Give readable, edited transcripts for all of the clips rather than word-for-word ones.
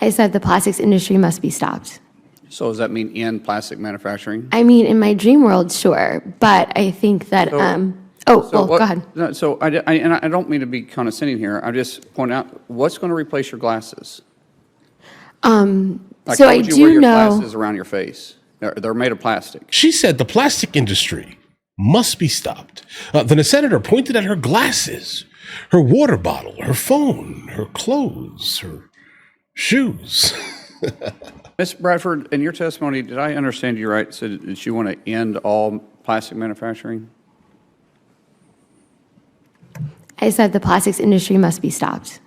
I said the plastics industry must be stopped. So does that mean end plastic manufacturing? I mean, in my dream world, sure, but I think that, go ahead. No, so I don't mean to be condescending here. I just point out, what's going to replace your glasses? Like, So why I would you wear do your know, glasses around your face? They're made of plastic. She said the plastic industry must be stopped. Then a senator pointed at her glasses, her water bottle, her phone, her clothes, her shoes. Ms. Bradford, in your testimony, did I understand you right? Said that you want to end all plastic manufacturing? I said the plastics industry must be stopped.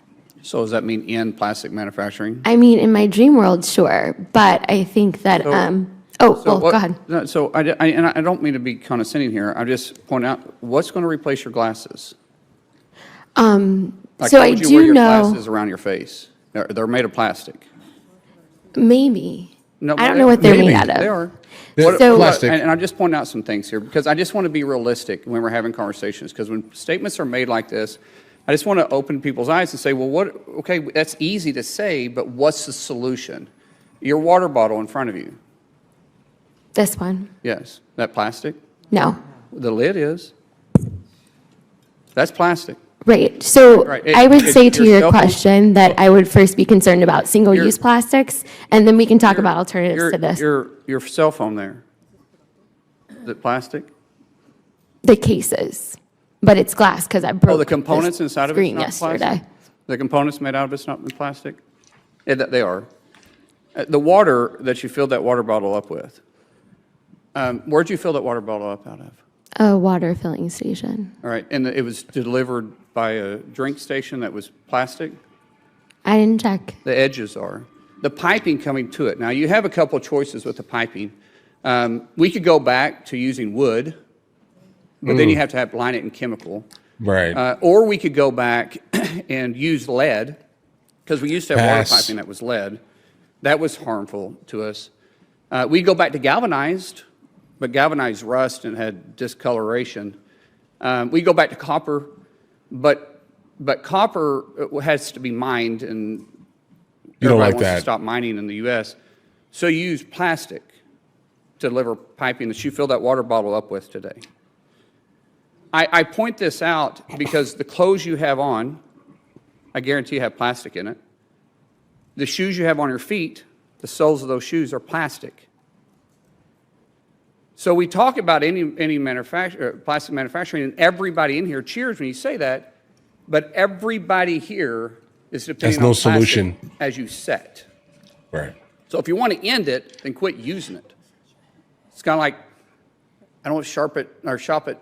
So does that mean end plastic manufacturing? I mean, in my dream world, sure, but I think that, go ahead. No, so I don't mean to be condescending here. I just point out, what's going to replace your glasses? Like, So why I would you wear do your know, glasses around your face? They're made of plastic. maybe. No, I don't know what they're maybe. made out of. They are. So- Plastic. And I'm just pointing out some things here because I just want to be realistic when we're having conversations, because when statements are made like this, I just want to open people's eyes and say, well, okay, that's easy to say, but what's the solution? Your water bottle in front of you. This one, Yes. That plastic? no. The lid is. That's plastic. Right. So Right. I would say Your to your cell phone- question that I would first be concerned about single-use plastics, and then we can talk about alternatives to this. Your cell phone there. Is it plastic? The cases, but it's glass because I broke Oh, the components this inside of it's screen not yesterday. plastic? The components made out of it's not plastic? Yeah, they are. The water that you filled that water bottle up with, where'd you fill that water bottle up out of? A water filling station. All right, and it was delivered by a drink station that was plastic? I didn't check. The edges are. The piping coming to it. Now, you have a couple of choices with the piping. We could go back to using wood, but then you have to line it in chemical. Right. Or we could go back and use lead, because we used to have Pass. water piping that was lead. That was harmful to us. We go back to galvanized, but galvanized rust and had discoloration. We go back to copper, but copper has to be mined, and You don't everybody like wants to that. stop mining in the U.S. So you use plastic to deliver piping that you fill that water bottle up with today. I point this out because the clothes you have on, I guarantee you have plastic in it. The shoes you have on your feet, the soles of those shoes are plastic. So we talk about any plastic manufacturing, and everybody in here cheers when you say that, but everybody here is depending no on plastic solution. as you set. Right. So if you want to end it, then quit using it. It's kind of like I don't shop at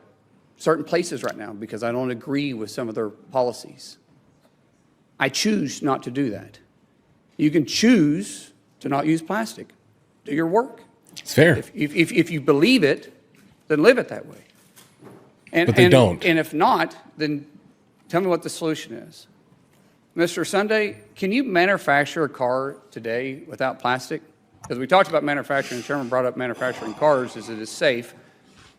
certain places right now because I don't agree with some of their policies. I choose not to do that. You can choose to not use plastic. Do your work. It's fair. If you believe it, then live it that way. But they don't. And if not, then tell me what the solution is. Mr. Sunday, can you manufacture a car today without plastic? Because we talked about manufacturing, Chairman brought up manufacturing cars as it is safe,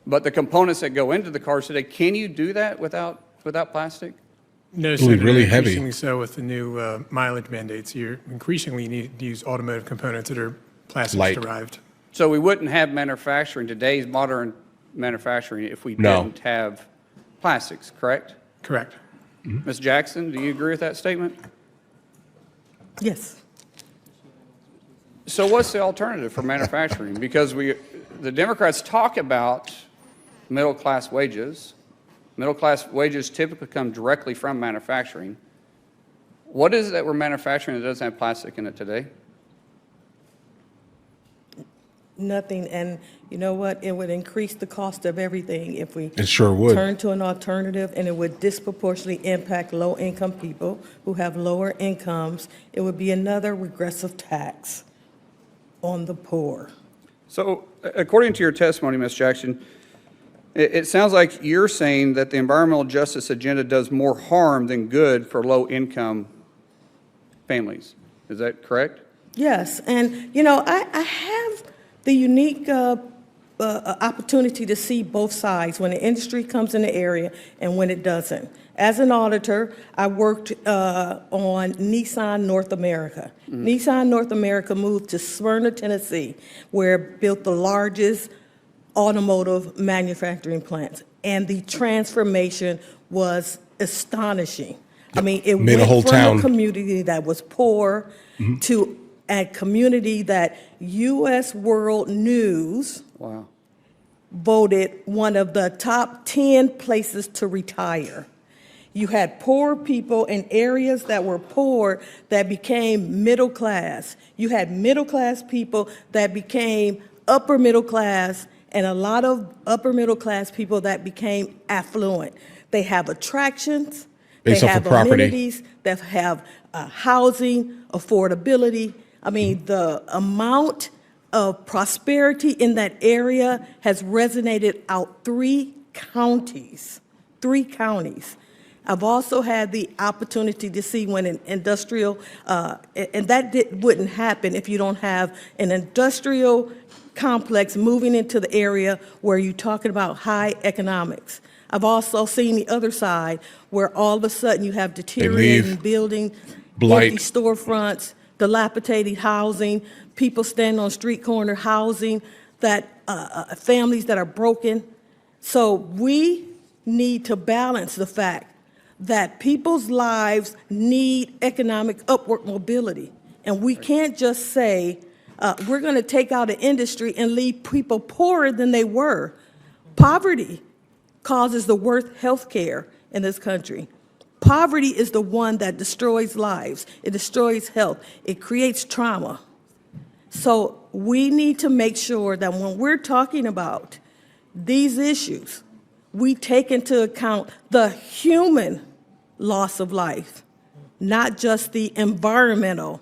but the components that go into the cars today, can you do that without plastic? No, Ooh, Senator, really heavy. increasingly so with the new mileage mandates. You increasingly need to use automotive components that are plastics Light. derived. So we wouldn't have manufacturing, today's modern manufacturing, if we No. didn't have plastics, correct? Correct. Ms. Jackson, do you agree with that statement? Yes. So what's the alternative for manufacturing? Because the Democrats talk about middle-class wages. Middle-class wages typically come directly from manufacturing. What is it that we're manufacturing that doesn't have plastic in it today? Nothing. And you know what? It would increase the cost of everything if we It sure would. turn to an alternative, and it would disproportionately impact low-income people who have lower incomes. It would be another regressive tax on the poor. So according to your testimony, Ms. Jackson, it sounds like you're saying that the environmental justice agenda does more harm than good for low-income families. Is that correct? Yes, and you know, I have the unique opportunity to see both sides when the industry comes in the area and when it doesn't. As an auditor, I worked on Nissan North America. Nissan North America moved to Smyrna, Tennessee, where it built the largest automotive manufacturing plants. And the transformation was astonishing. I mean, it Made a went whole from town. a community that was poor to a community that U.S. World News Wow. voted one of the top 10 places to retire. You had poor people in areas that were poor that became middle class. You had middle class people that became upper middle class, and a lot of upper middle class people that became affluent. They have attractions, Based they off have of property. amenities, they have housing, affordability. I mean, the amount of prosperity in that area has resonated out 3 counties. 3 counties. I've also had the opportunity to see when an industrial, and that wouldn't happen if you don't have an industrial complex moving into the area where you're talking about high economics. I've also seen the other side where all of a sudden you have deteriorating buildings, Blight. empty storefronts, dilapidated housing, people standing on street corner housing, that families that are broken. So we need to balance the fact that people's lives need economic upward mobility. And we can't just say, we're going to take out an industry and leave people poorer than they were. Poverty causes the worst health care in this country. Poverty is the one that destroys lives. It destroys health. It creates trauma. So we need to make sure that when we're talking about these issues, we take into account the human loss of life, not just the environmental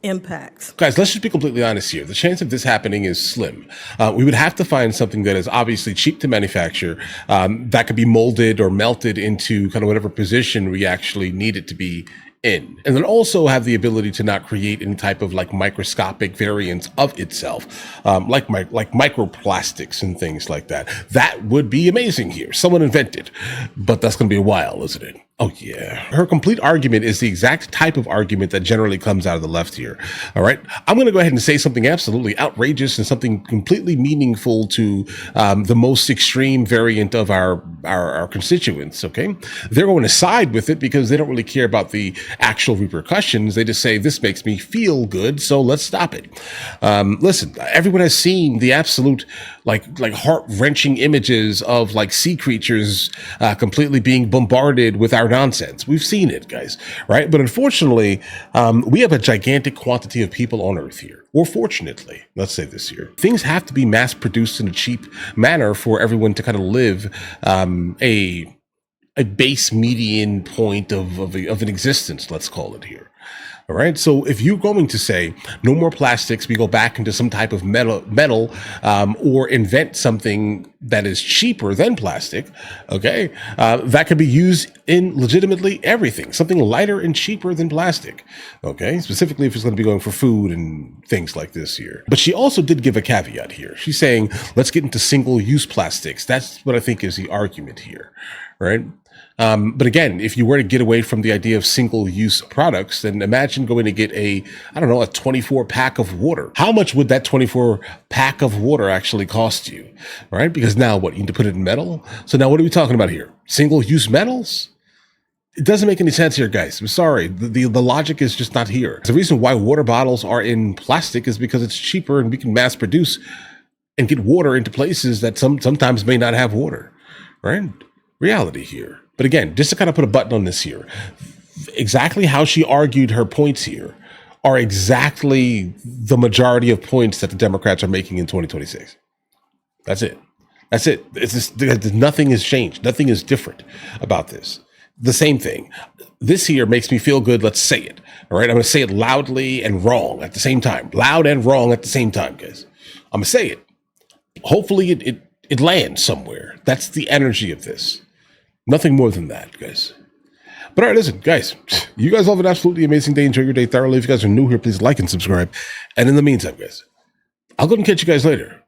impacts. Guys, let's just be completely honest here. The chance of this happening is slim. We would have to find something that is obviously cheap to manufacture, that could be molded or melted into kind of whatever position we actually need it to be in. And then also have the ability to not create any type of like microscopic variants of itself, like microplastics and things like that. That would be amazing here. Someone invented, but that's going to be a while, isn't it? Oh, yeah. Her complete argument is the exact type of argument that generally comes out of the left here. All right. I'm going to go ahead and say something absolutely outrageous and something completely meaningful to the most extreme variant of our constituents. OK, they're going to side with it because they don't really care about the actual repercussions. They just say this makes me feel good, so let's stop it. Listen, everyone has seen the absolute like heart-wrenching images of like sea creatures completely being bombarded with our nonsense. We've seen it, guys, right? But unfortunately, we have a gigantic quantity of people on Earth here. Or fortunately, let's say this year. Things have to be mass-produced in a cheap manner for everyone to kind of live a base median point of an existence, let's call it here. All right. So if you're going to say no more plastics, we go back into some type of metal, or invent something that is cheaper than plastic. Okay. That could be used in legitimately everything, something lighter and cheaper than plastic. Okay. Specifically if it's going to be going for food and things like this here. But she also did give a caveat here. She's saying, let's get into single use plastics. That's what I think is the argument here. Right. But again, if you were to get away from the idea of single-use products, then imagine going to get a 24 pack of water. How much would that 24 pack of water actually cost you, right? Because now what, you need to put it in metal? So now what are we talking about here? Single-use metals? It doesn't make any sense here, guys. I'm sorry. The logic is just not here. The reason why water bottles are in plastic is because it's cheaper and we can mass produce and get water into places that sometimes may not have water, right? Reality here. But again, just to kind of put a button on this here, exactly how she argued her points here are exactly the majority of points that the Democrats are making in 2026. That's it. That's it. It's just, nothing has changed. Nothing is different about this. The same thing. This here makes me feel good. Let's say it. All right. I'm going to say it loudly and wrong at the same time. Loud and wrong at the same time, guys. I'm going to say it. Hopefully it lands somewhere. That's the energy of this. Nothing more than that, guys. But all right, listen, guys, you guys all have an absolutely amazing day. Enjoy your day thoroughly. If you guys are new here, please like and subscribe. And in the meantime, guys, I'll go and catch you guys later.